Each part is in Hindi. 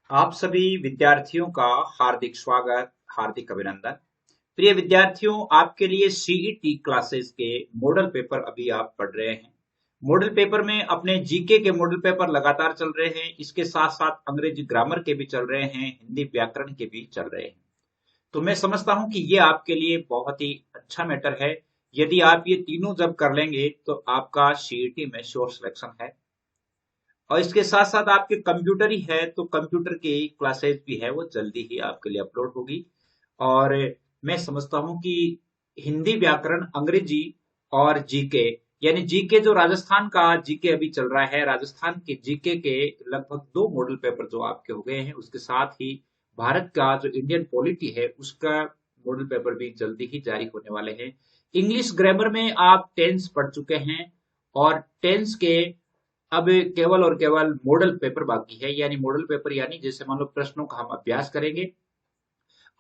आप सभी विद्यार्थियों का हार्दिक स्वागत, हार्दिक अभिनंदन। प्रिय विद्यार्थियों, आपके लिए सीईटी क्लासेस के मॉडल पेपर अभी आप पढ़ रहे हैं। मॉडल पेपर में अपने जीके के मॉडल पेपर लगातार चल रहे हैं। इसके साथ साथ अंग्रेजी ग्रामर के भी चल रहे हैं, हिंदी व्याकरण के भी चल रहे हैं। तो मैं समझता हूं कि ये आपके लिए बहुत ही अच्छा मैटर है। यदि आप ये तीनों जब कर लेंगे तो आपका सीईटी में श्योर सिलेक्शन है। और इसके साथ साथ आपके कंप्यूटर ही है तो कंप्यूटर की क्लासेस भी है, वो जल्दी ही आपके लिए अपलोड होगी। और मैं समझता हूं कि हिंदी व्याकरण, अंग्रेजी और जीके, यानी जीके जो राजस्थान का जीके अभी चल रहा है, राजस्थान के जीके के लगभग 2 मॉडल पेपर जो आपके हो गए हैं, उसके साथ ही भारत का जो इंडियन पॉलिटी है उसका मॉडल पेपर भी जल्दी ही जारी होने वाले हैं। इंग्लिश ग्रामर में आप टेंस पढ़ चुके हैं और टेंस के अब केवल और केवल मॉडल पेपर बाकी है। यानी मॉडल पेपर यानी जैसे मान लो प्रश्नों का हम अभ्यास करेंगे।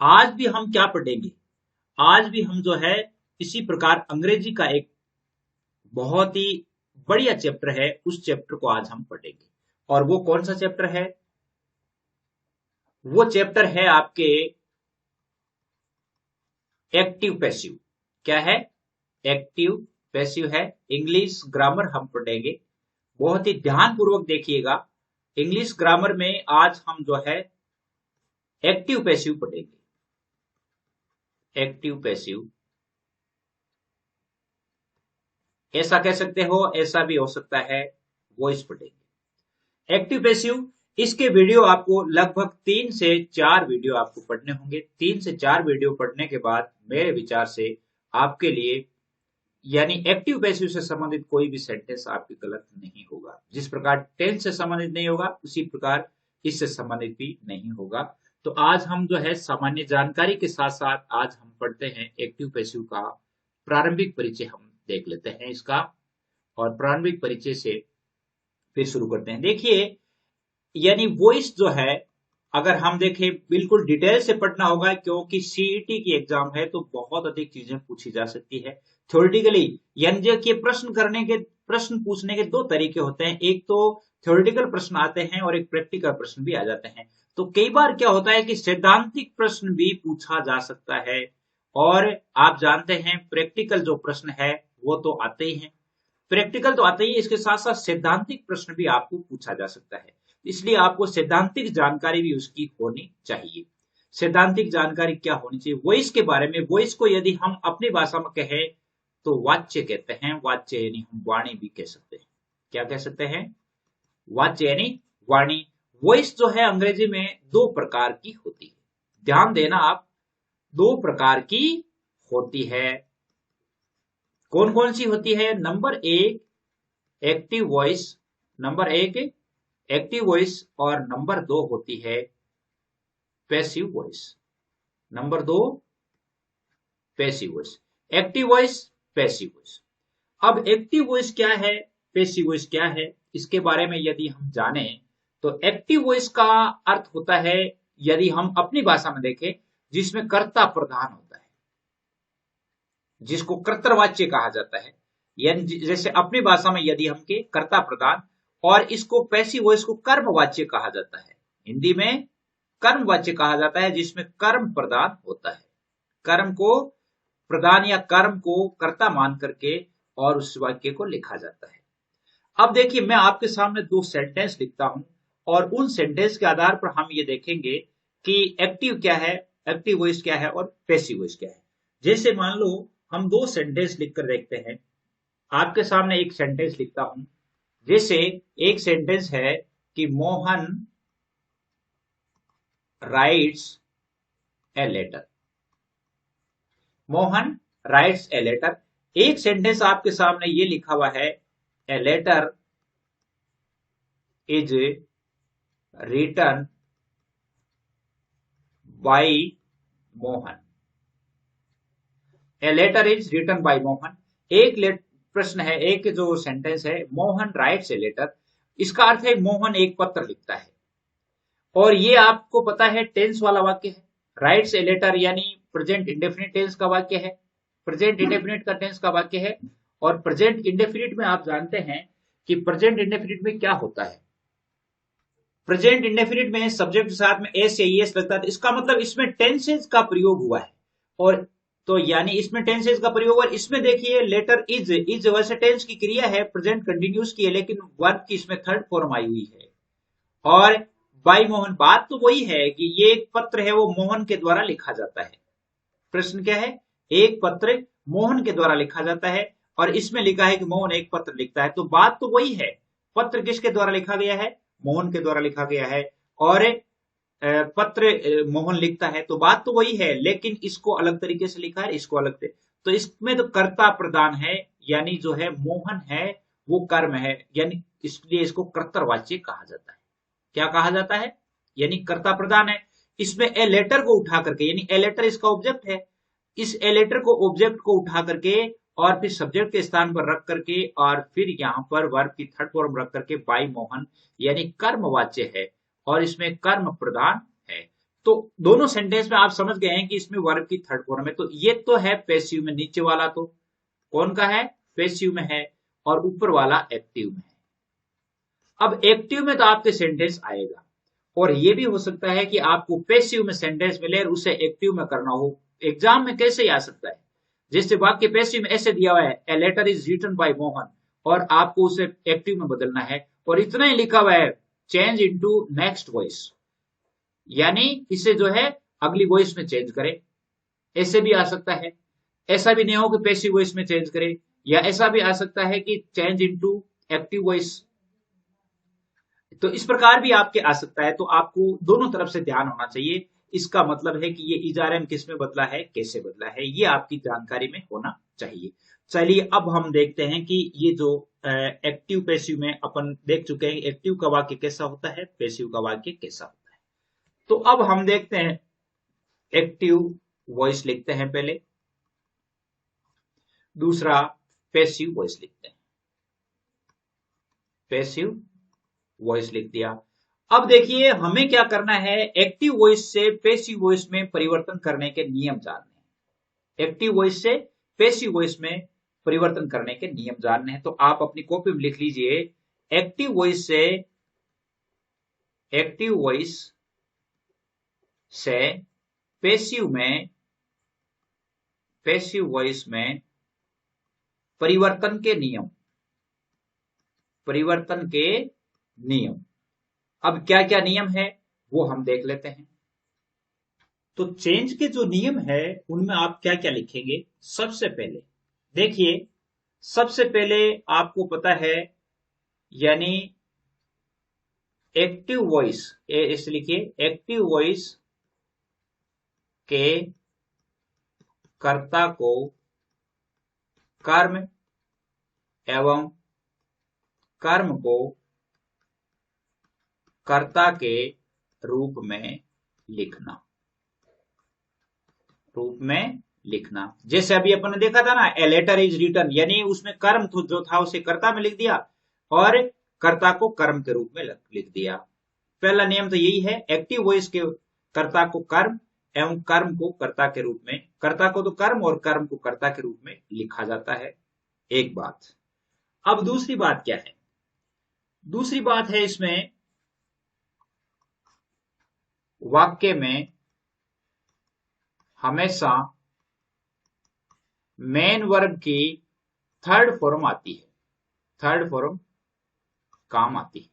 आज भी हम क्या पढ़ेंगे? आज भी हम जो है इसी प्रकार अंग्रेजी का एक बहुत ही बढ़िया चैप्टर है, उस चैप्टर को आज हम पढ़ेंगे। और वो कौन सा चैप्टर है? वो चैप्टर है आपके एक्टिव पैसिव। क्या है? एक्टिव पैसिव है। इंग्लिश ग्रामर हम पढ़ेंगे। बहुत ही ध्यानपूर्वक देखिएगा। इंग्लिश ग्रामर में आज हम जो है एक्टिव पैसिव पढ़ेंगे। एक्टिव पैसिव ऐसा कह सकते हो, ऐसा भी हो सकता है, वॉइस पढ़ेंगे। एक्टिव पैसिव, इसके वीडियो आपको लगभग 3 से 4 वीडियो आपको पढ़ने होंगे। 3 से 4 वीडियो पढ़ने के बाद मेरे विचार से आपके लिए यानी एक्टिव पैसिव से संबंधित कोई भी सेंटेंस आपके गलत नहीं होगा। जिस प्रकार टेंस से संबंधित नहीं होगा उसी प्रकार इससे संबंधित भी नहीं होगा। तो आज हम जो है सामान्य जानकारी के साथ साथ आज हम पढ़ते हैं एक्टिव पैसिव का प्रारंभिक परिचय हम देख लेते हैं इसका। और प्रारंभिक परिचय से फिर शुरू करते हैं। देखिए, यानी वॉइस जो है, अगर हम देखें बिल्कुल डिटेल से पढ़ना होगा क्योंकि सीईटी की एग्जाम है तो बहुत अधिक चीजें पूछी जा सकती है। थ्योरेटिकली यानी जो कि प्रश्न पूछने के 2 तरीके होते हैं। एक तो थ्योरेटिकल प्रश्न आते हैं और एक प्रैक्टिकल प्रश्न भी आ जाते हैं। तो कई बार क्या होता है कि सैद्धांतिक प्रश्न भी पूछा जा सकता है। और आप जानते हैं प्रैक्टिकल जो प्रश्न है वो तो आते ही हैं। प्रैक्टिकल तो आता ही है, इसके साथ साथ सैद्धांतिक प्रश्न भी आपको पूछा जा सकता है। इसलिए आपको सैद्धांतिक जानकारी भी उसकी होनी चाहिए। सैद्धांतिक जानकारी क्या होनी चाहिए? वॉइस के बारे में। वॉइस को यदि हम अपनी भाषा में कहें तो वाच्य कहते हैं। वाच्य यानी हम वाणी भी कह सकते हैं। क्या कह सकते हैं? वाच्य यानी वाणी। वॉइस जो है अंग्रेजी में 2 प्रकार की होती है। ध्यान देना आप, 2 प्रकार की होती है। कौन कौन सी होती है? Number 1 active voice, number 1 active voice और नंबर 2 होती है passive voice. Number 2 passive voice. Active voice, passive voice. अब एक्टिव वॉइस क्या है, पैसिव वॉइस क्या है, इसके बारे में यदि हम जाने तो एक्टिव वॉइस का अर्थ होता है, यदि हम अपनी भाषा में देखें, जिसमें कर्ता प्रधान होता है, जिसको कर्तृवाच्य कहा जाता है। यानी जैसे अपनी भाषा में यदि हम के कर्ता प्रधान, और इसको पैसिव वॉइस को कर्मवाच्य कहा जाता है। हिंदी में कर्मवाच्य कहा जाता है जिसमें कर्म प्रधान होता है। कर्म को प्रधान या कर्म को कर्ता मान करके और उस वाक्य को लिखा जाता है। अब देखिए, मैं आपके सामने 2 सेंटेंस लिखता हूं और उन सेंटेंस के आधार पर हम ये देखेंगे कि एक्टिव क्या है, एक्टिव वॉइस क्या है और पैसिव वॉइस क्या है। जैसे मान लो हम 2 सेंटेंस लिखकर देखते हैं। आपके सामने एक सेंटेंस लिखता हूं। जैसे एक सेंटेंस है कि Mohan writes a letter. Mohan writes a letter. एक सेंटेंस आपके सामने ये लिखा हुआ है, a letter is written by Mohan. A letter is written by Mohan. एक प्रश्न है, एक जो सेंटेंस है मोहन राइट्स ए लेटर, इसका अर्थ है मोहन एक पत्र लिखता है। और ये आपको पता है टेंस वाला वाक्य है। राइट्स ए लेटर यानी प्रेजेंट इंडेफिनिट टेंस का वाक्य है। प्रेजेंट इंडेफिनिट का टेंस का वाक्य है। और प्रेजेंट इंडेफिनिट में आप जानते हैं कि प्रेजेंट इंडेफिनिट में क्या होता है? प्रेजेंट इंडेफिनिट में सब्जेक्ट के साथ में एस या ईएस लगता है, तो इसका मतलब इसमें टेंसेज का प्रयोग हुआ है। और तो यानी इसमें टेंसेज का प्रयोग, और इसमें देखिए लेटर इज वैसे टेंस की क्रिया है, प्रेजेंट कंटिन्यूस की है, लेकिन वर्ब की इसमें थर्ड फॉर्म आई हुई है। और बाई मोहन, बात तो वही है कि ये एक पत्र है, वो मोहन के द्वारा लिखा जाता है। प्रश्न क्या है, एक पत्र मोहन के द्वारा लिखा जाता है, और इसमें लिखा है कि मोहन एक पत्र लिखता है, तो बात तो वही है। पत्र किसके द्वारा लिखा गया है, मोहन के द्वारा लिखा गया है, और पत्र मोहन लिखता है, तो बात तो वही है, लेकिन इसको अलग तरीके से लिखा है, इसको अलग तरीके। तो इसमें तो कर्ता प्रधान है, यानी जो है मोहन है वो कर्म है, यानी इसलिए इसको कर्तृवाच्य कहा जाता है। क्या कहा जाता है, यानी कर्ता प्रधान है। इसमें ए लेटर को उठा करके, यानी ए लेटर इसका ऑब्जेक्ट है, इस ए लेटर को ऑब्जेक्ट को उठा करके और फिर सब्जेक्ट के स्थान पर रख करके और फिर यहां पर वर्ब की थर्ड फॉर्म रख करके बाई मोहन यानी कर्मवाच्य है, और इसमें कर्म प्रधान है। तो दोनों सेंटेंस में आप समझ गए हैं कि इसमें वर्ब की थर्ड फॉर्म है। तो ये तो है पैसिव में, नीचे वाला तो कौन का है, पैसिव में है, और ऊपर वाला एक्टिव में है। अब एक्टिव में तो आपके सेंटेंस आएगा, और ये भी हो सकता है कि आपको पैसिव में सेंटेंस मिले और उसे एक्टिव में करना हो। एग्जाम में कैसे आ सकता है, जैसे वाक्य पैसिव में ऐसे दिया हुआ है, a letter is written by Mohan, और आपको उसे एक्टिव में बदलना है, और इतना ही लिखा हुआ है चेंज इनटू नेक्स्ट वॉइस, यानी इसे जो है अगली वॉइस में चेंज करे। ऐसे भी आ सकता है, ऐसा भी नहीं हो कि पैसिव वॉइस में चेंज करे, या ऐसा भी आ सकता है कि चेंज इनटू एक्टिव वॉइस। तो इस प्रकार भी आपके आ सकता है, तो आपको दोनों तरफ से ध्यान होना चाहिए। इसका मतलब है कि ये इजारम किस में बदला है, कैसे बदला है, ये आपकी जानकारी में होना चाहिए। चलिए अब हम देखते हैं कि ये जो एक्टिव पैसिव में अपन देख चुके हैं, एक्टिव का वाक्य कैसा होता है, पैसिव का वाक्य कैसा होता है। तो अब हम देखते हैं एक्टिव वॉइस लिखते हैं पहले, दूसरा पैसिव वॉइस लिखते हैं। पैसिव वॉइस लिख दिया। अब देखिए हमें क्या करना है, एक्टिव वॉइस से पैसिव वॉइस में परिवर्तन करने के नियम जानने हैं। एक्टिव वॉइस से पैसिव वॉइस में परिवर्तन करने के नियम जानने हैं। तो आप अपनी कॉपी में लिख लीजिए, एक्टिव वॉइस से पैसिव वॉइस में परिवर्तन के नियम। अब क्या क्या नियम है वो हम देख लेते हैं। तो चेंज के जो नियम है उनमें आप क्या क्या लिखेंगे, सबसे पहले देखिए, सबसे पहले आपको पता है, यानी एक्टिव वॉइस, इसे लिखिए, एक्टिव वॉइस के कर्ता को कर्म एवं कर्म को कर्ता के रूप में लिखना। जैसे अभी अपन ने देखा था ना, ए लेटर इज रिटन, यानी उसमें कर्म जो था उसे कर्ता में लिख दिया और कर्ता को कर्म के रूप में लिख दिया। पहला नियम तो यही है, एक्टिव वॉइस के कर्ता को कर्म एवं कर्म को कर्ता के रूप में, कर्ता को तो कर्म और कर्म को कर्ता के रूप में लिखा जाता है। एक बात। अब दूसरी बात क्या है, दूसरी बात है इसमें वाक्य में हमेशा मेन वर्ब की थर्ड फॉर्म आती है, थर्ड फॉर्म काम आती है।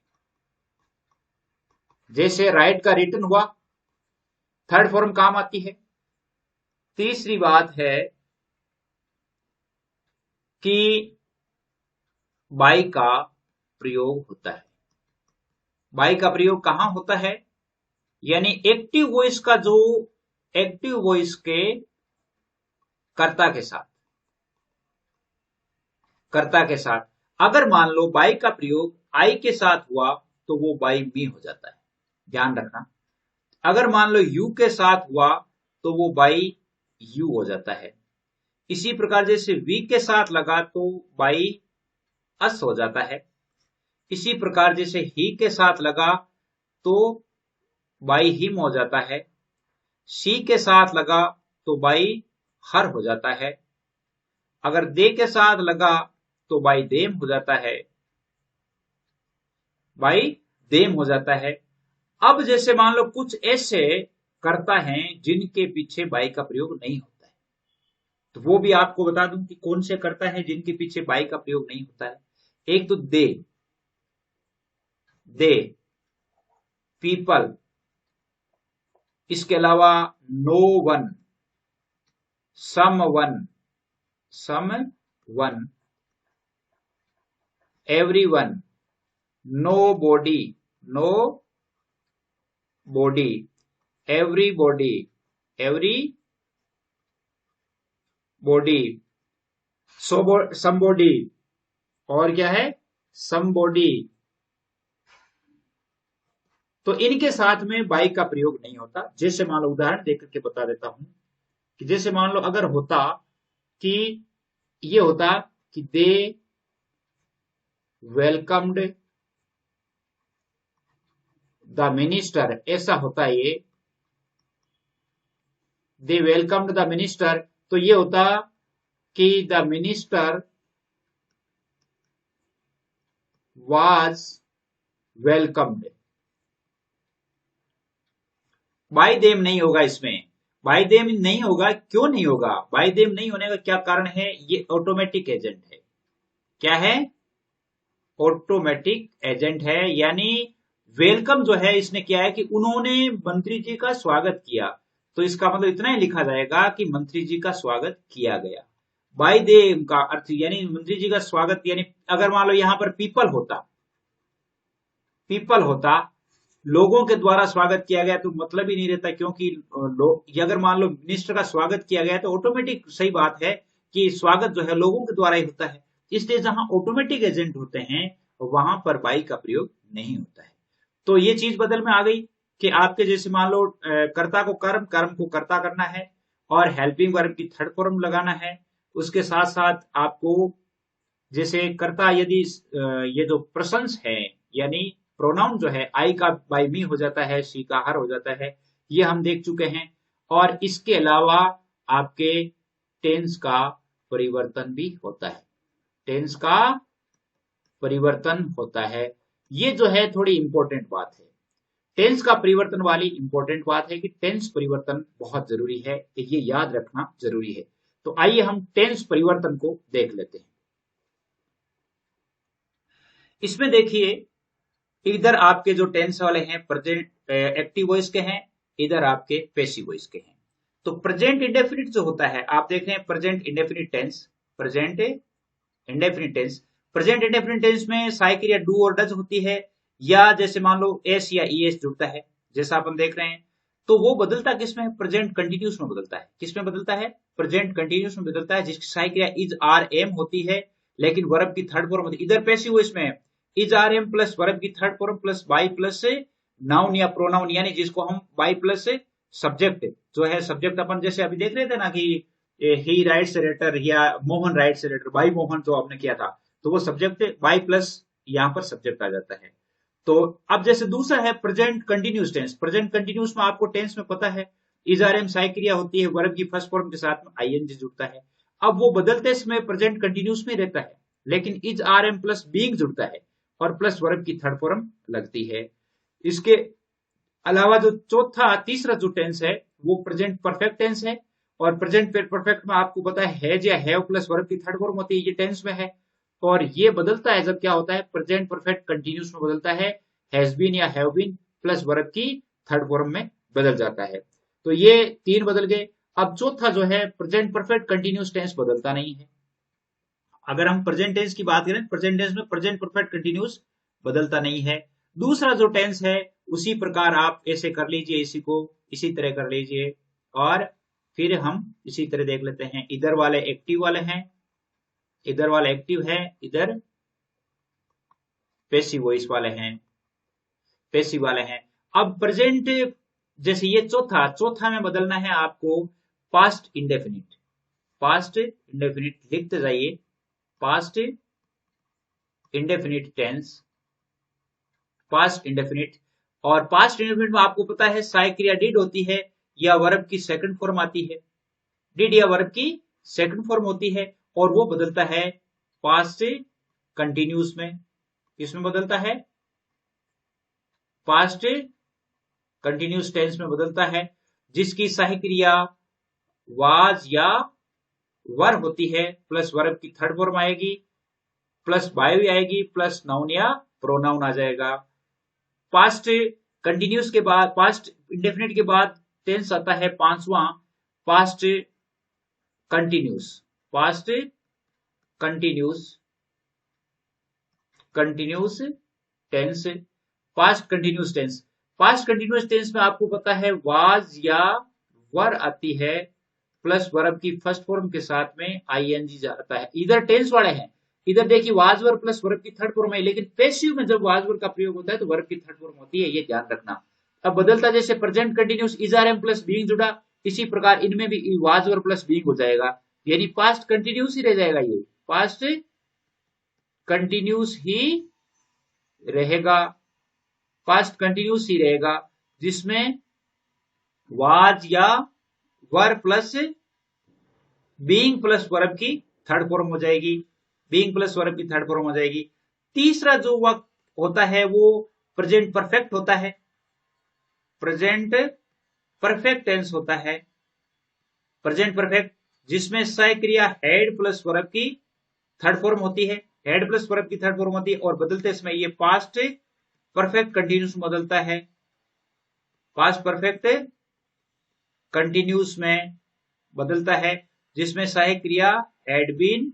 जैसे राइट का रिटन हुआ, थर्ड फॉर्म काम आती है। तीसरी बात है कि बाई का प्रयोग होता है। बाई का प्रयोग कहां होता है, यानी एक्टिव वॉइस का जो, एक्टिव वॉइस के कर्ता के साथ अगर मान लो बाई का प्रयोग आई के साथ हुआ तो वो बाई मी हो जाता है, ध्यान रखना। अगर मान लो यू के साथ हुआ तो वो बाई यू हो जाता है। इसी प्रकार जैसे वी के साथ लगा तो बाई अस हो जाता है। इसी प्रकार जैसे ही के साथ लगा तो बाई हिम हो जाता है। शी के साथ लगा तो बाई हर हो जाता है। अगर दे के साथ लगा तो बाई देम हो जाता है, बाई देम हो जाता है। अब जैसे मान लो कुछ ऐसे कर्ता हैं जिनके पीछे बाई का प्रयोग नहीं होता है, तो वो भी आपको बता दूं कि कौन से कर्ता है जिनके पीछे बाई का प्रयोग नहीं होता है। एक तो दे, पीपल, इसके अलावा no one, someone, everyone, nobody, everybody, somebody, और क्या है, समबॉडी। तो इनके साथ में बाई का प्रयोग नहीं होता। जैसे मान लो उदाहरण देकर के बता देता हूं कि जैसे मान लो अगर होता कि ये होता कि दे वेलकम्ड द मिनिस्टर, ऐसा होता है ये, दे वेलकम्ड द मिनिस्टर, तो ये होता कि the minister was welcomed. Bye them नहीं होगा इसमें, बाय देम नहीं होगा। क्यों नहीं होगा? बाय देम नहीं होने का क्या कारण है? ये ऑटोमेटिक एजेंट है। क्या है? ऑटोमेटिक एजेंट है, यानी वेलकम जो है इसने किया है कि उन्होंने मंत्री जी का स्वागत किया, तो इसका मतलब इतना ही लिखा जाएगा कि मंत्री जी का स्वागत किया गया। बाय देम का अर्थ यानी मंत्री जी का स्वागत, यानी अगर मान लो यहां पर पीपल होता, लोगों के द्वारा स्वागत किया गया, तो मतलब ही नहीं रहता, क्योंकि अगर मान लो मिनिस्टर का स्वागत किया गया तो ऑटोमेटिक सही बात है कि स्वागत जो है लोगों के द्वारा ही होता है। इसलिए जहां ऑटोमेटिक एजेंट होते हैं वहां पर बाई का प्रयोग नहीं होता है। तो ये चीज बदल में आ गई कि आपके जैसे मान लो कर्ता को कर्म, कर्म को कर्ता करना है, और हेल्पिंग वर्ब की थर्ड फॉर्म लगाना है। उसके साथ साथ आपको जैसे कर्ता यदि ये जो प्रशंस है, यानी प्रोनाउन जो है आई का बाई मी हो जाता है, सी का हर हो जाता है, ये हम देख चुके हैं। और इसके अलावा आपके टेंस का परिवर्तन भी होता है, टेंस का परिवर्तन होता है। ये जो है थोड़ी इंपॉर्टेंट बात है, टेंस का परिवर्तन वाली इंपॉर्टेंट बात है कि टेंस परिवर्तन बहुत जरूरी है, ये याद रखना जरूरी है। तो आइए हम टेंस परिवर्तन को देख लेते हैं। इसमें देखिए, इधर आपके जो टेंस वाले हैं प्रेजेंट एक्टिव वॉइस के हैं, इधर आपके पैसिव वॉइस के हैं। तो प्रेजेंट इंडेफिनिट जो होता है, आप देख रहे हैं present indefinite tense, present indefinite tense, present indefinite tense में साई क्रिया डू और डज होती है, या जैसे मान लो एस या ईएस जुड़ता है, जैसा अपन देख रहे हैं। तो वो बदलता किसमें? प्रेजेंट कंटिन्यूस में बदलता है। किसमें बदलता है? प्रेजेंट कंटिन्यूस में बदलता है, जिसकी साई क्रिया इज आर एम होती है, लेकिन वर्ब की थर्ड फॉर्म होती है। इधर पैसिव वॉइस में is are am plus verb की third form plus by plus noun या प्रोनाउन, यानी जिसको हम बाई प्लस सब्जेक्ट जो है, सब्जेक्ट अपन जैसे अभी देख रहे थे ना कि ही राइट्स लेटर या Mohan writes letter, by Mohan जो आपने किया था, तो वो सब्जेक्ट बाई प्लस यहां पर सब्जेक्ट आ जाता है। तो अब जैसे दूसरा है present continuous tense, present continuous में आपको टेंस में पता है इज आर एम साई क्रिया होती है, वर्ब की फर्स्ट फॉर्म के साथ में आईएनजी जुड़ता है। अब वो बदलते समय प्रेजेंट कंटिन्यूस में रहता है, लेकिन is are am plus being जुड़ता है और प्लस वर्ब की थर्ड फॉर्म लगती है। इसके अलावा जो तीसरा जो टेंस है वो प्रेजेंट परफेक्ट टेंस है, और प्रेजेंट परफेक्ट में आपको पता है हैज या हैव प्लस वर्ब की थर्ड फॉर्म होती है, ये टेंस में है। और ये बदलता है जब क्या होता है, प्रेजेंट परफेक्ट कंटिन्यूस में बदलता है, हैज बीन या हैव बीन प्लस वर्ब की थर्ड फॉर्म में बदल जाता है। तो ये तीन बदल गए। अब चौथा जो है प्रेजेंट परफेक्ट कंटिन्यूस टेंस बदलता नहीं है। अगर हम प्रेजेंट टेंस की बात करें, प्रेजेंट टेंस में प्रेजेंट परफेक्ट कंटिन्यूस बदलता नहीं है। दूसरा जो टेंस है उसी प्रकार आप ऐसे कर लीजिए, इसी को इसी तरह कर लीजिए, और फिर हम इसी तरह देख लेते हैं। इधर वाले एक्टिव वाले हैं, इधर वाले एक्टिव है, इधर पैसिव वॉइस वाले हैं, पैसिव वाले हैं। अब प्रेजेंट जैसे ये चौथा में बदलना है आपको पास्ट इंडेफिनिट, पास्ट इंडेफिनिट लिखते जाइए, past indefinite tense, past indefinite. और पास्ट इंडेफिनिट में आपको पता है साई क्रिया डिड होती है या वर्ब की सेकंड फॉर्म आती है, डिड या वर्ब की सेकंड फॉर्म होती है, और वो बदलता है पास्ट कंटिन्यूस में। किसमें बदलता है? पास्ट कंटिन्यूस टेंस में बदलता है, जिसकी सही क्रिया वाज या वर होती है, प्लस वर्ब की थर्ड फॉर्म आएगी, प्लस बाय आएगी, प्लस नाउन या प्रोनाउन आ जाएगा। पास्ट कंटिन्यूस के बाद, पास्ट इंडेफिनिट के बाद टेंस आता है पांचवा, past continuous. Past continuous, continuous tense, past continuous tense. Past continuous tense में आपको पता है वाज या वर आती है, प्लस वर्ब की फर्स्ट फॉर्म के साथ में आईएनजी जाता है। इधर टेंस वाले हैं, इधर देखिए वाज वर प्लस वर्ब की थर्ड फॉर्म है, लेकिन पैसिव में जब वाज वर का प्रयोग होता है तो वर्ब की थर्ड फॉर्म होती है, ये ध्यान रखना। अब बदलता जैसे present continuous is are am plus being जुड़ा, इसी प्रकार इनमें भी वाज वर प्लस बीइंग हो जाएगा, यानी पास्ट कंटिन्यूस ही रह जाएगा, ये पास्ट कंटिन्यूस ही रहेगा, पास्ट कंटिन्यूस ही रहेगा, जिसमें वाज या वर प्लस बीइंग प्लस वर्ब की थर्ड फॉर्म हो जाएगी, बीइंग प्लस वर्ब की थर्ड फॉर्म हो जाएगी। तीसरा जो वक्त होता है वो प्रेजेंट परफेक्ट होता है, प्रेजेंट परफेक्ट टेंस होता है, प्रेजेंट परफेक्ट, जिसमें सह क्रिया हेड प्लस वर्ब की थर्ड फॉर्म होती है, हेड प्लस वर्ब की थर्ड फॉर्म होती है, और बदलते समय ये पास्ट परफेक्ट कंटिन्यूस बदलता है, पास्ट परफेक्ट कंटिन्यूस में बदलता है, जिसमें सहायक क्रिया हैड बीन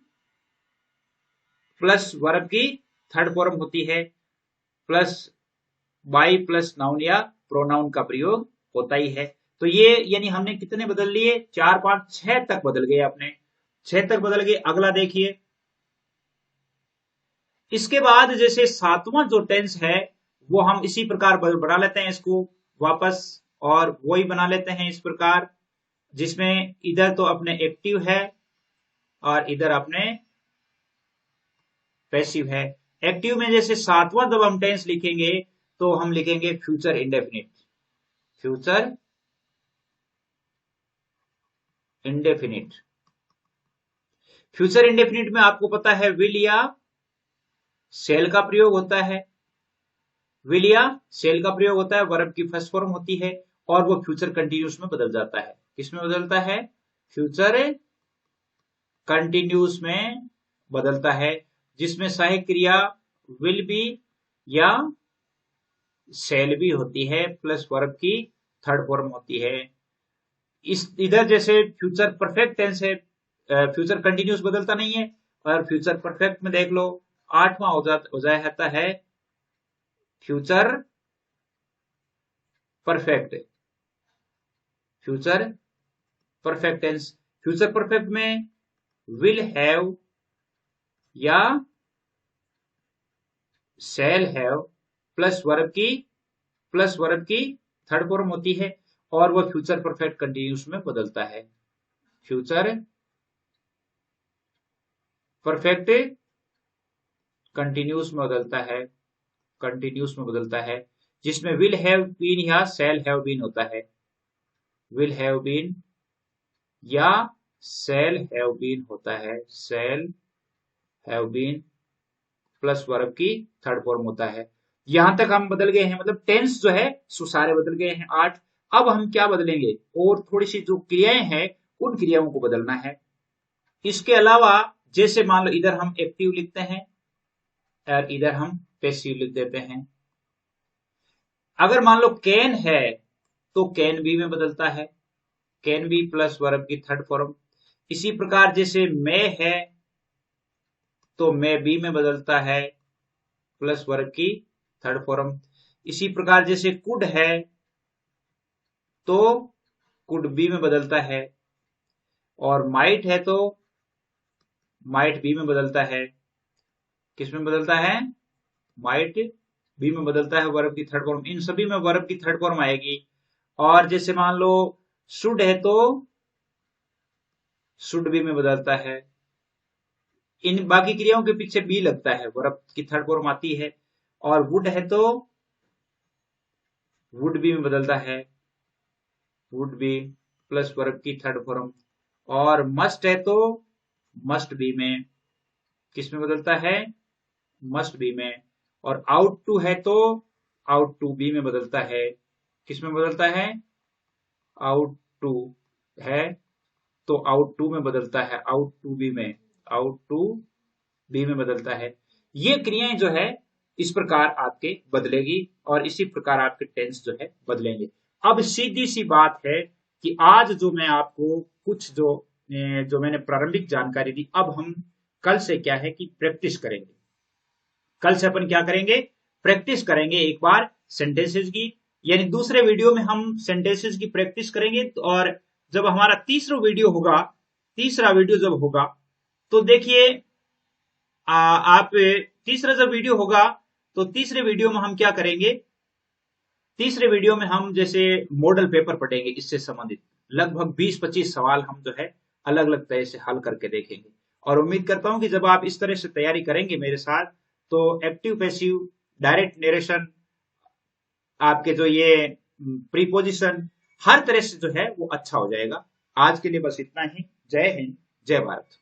प्लस वर्ब की थर्ड फॉर्म होती है, प्लस बाय प्लस नाउन या प्रोनाउन का प्रयोग होता ही है। तो ये यानी हमने कितने बदल लिए, 4 5 6 तक बदल गए, अपने 6 तक बदल गए। अगला देखिए, इसके बाद जैसे सातवां जो टेंस है वो हम इसी प्रकार बना लेते हैं इसको वापस, और वही बना लेते हैं इस प्रकार, जिसमें इधर तो अपने एक्टिव है और इधर अपने पैसिव है। एक्टिव में जैसे सातवां जब हम टेंस लिखेंगे तो हम लिखेंगे future indefinite, future indefinite. Future indefinite में आपको पता है विल या सेल का प्रयोग होता है, विल या सेल का प्रयोग होता है, वर्ब की फर्स्ट फॉर्म होती है, और वो फ्यूचर कंटिन्यूस में बदल जाता है। किसमें बदलता है, फ्यूचर कंटिन्यूस में बदलता है, जिसमें सहायक क्रिया विल बी या सेल भी होती है, प्लस वर्ब की थर्ड फॉर्म होती है। इस इधर जैसे फ्यूचर परफेक्ट टेंस है, फ्यूचर कंटिन्यूस बदलता नहीं है, और फ्यूचर परफेक्ट में देख लो आठवां हो जाता है future perfect, future perfect tense. Future perfect में विल हैव या शैल हैव प्लस वर्ब की थर्ड फॉर्म होती है, और वह फ्यूचर परफेक्ट कंटिन्यूस में बदलता है, फ्यूचर परफेक्ट कंटिन्यूस में बदलता है, कंटिन्यूस में बदलता है, जिसमें विल हैव बीन या शैल हैव बीन होता है, विल हैव बीन या शैल हैव बीन होता है, shall have been plus verb की थर्ड फॉर्म होता है। यहां तक हम बदल गए हैं, मतलब टेंस जो है सो सारे बदल गए हैं 8। अब हम क्या बदलेंगे, और थोड़ी सी जो क्रियाएं हैं उन क्रियाओं को बदलना है। इसके अलावा जैसे मान लो इधर हम एक्टिव लिखते हैं और इधर हम पैसिव लिख देते हैं। अगर मान लो कैन है तो कैन बी में बदलता है, कैन बी प्लस वर्ब की थर्ड फॉर्म। इसी प्रकार जैसे मे है तो मे बी में बदलता है, प्लस वर्ब की थर्ड फॉर्म। इसी प्रकार जैसे कुड है तो कुड बी में बदलता है, और माइट है तो माइट बी में बदलता है। किस में बदलता है, माइट बी में बदलता है, वर्ब की थर्ड फॉर्म। इन सभी में वर्ब की थर्ड फॉर्म आएगी। और जैसे मान लो शुड है तो शुड बी में बदलता है। इन बाकी क्रियाओं के पीछे बी लगता है, वर्ब की थर्ड फॉर्म आती है। और वुड है तो वुड बी में बदलता है, वुड बी प्लस वर्ब की थर्ड फॉर्म। और मस्ट है तो मस्ट बी में, किस में बदलता है, मस्ट बी में। और आउट टू है तो आउट टू बी में बदलता है, किसमें बदलता है, आउट टू है तो आउट टू में बदलता है, आउट टू बी में, आउट टू बी में बदलता है। ये क्रियाएं जो है इस प्रकार आपके बदलेगी और इसी प्रकार आपके टेंस जो है बदलेंगे। अब सीधी सी बात है कि आज जो मैं आपको कुछ जो मैंने प्रारंभिक जानकारी दी, अब हम कल से क्या है कि प्रैक्टिस करेंगे। कल से अपन क्या करेंगे, प्रैक्टिस करेंगे एक बार सेंटेंसेस की, यानी दूसरे वीडियो में हम सेंटेंसेस की प्रैक्टिस करेंगे। और जब हमारा तीसरा वीडियो जब होगा तो देखिए आप तीसरा जब वीडियो होगा तो तीसरे वीडियो में हम क्या करेंगे, तीसरे वीडियो में हम जैसे मॉडल पेपर पढ़ेंगे, इससे संबंधित लगभग 20-25 सवाल हम जो है अलग अलग तरह से हल करके देखेंगे। और उम्मीद करता हूं कि जब आप इस तरह से तैयारी करेंगे मेरे साथ तो एक्टिव पैसिव डायरेक्ट नरेशन, आपके जो ये प्रीपोजिशन, हर तरह से जो है वो अच्छा हो जाएगा। आज के लिए बस इतना ही। जय हिंद, जय भारत।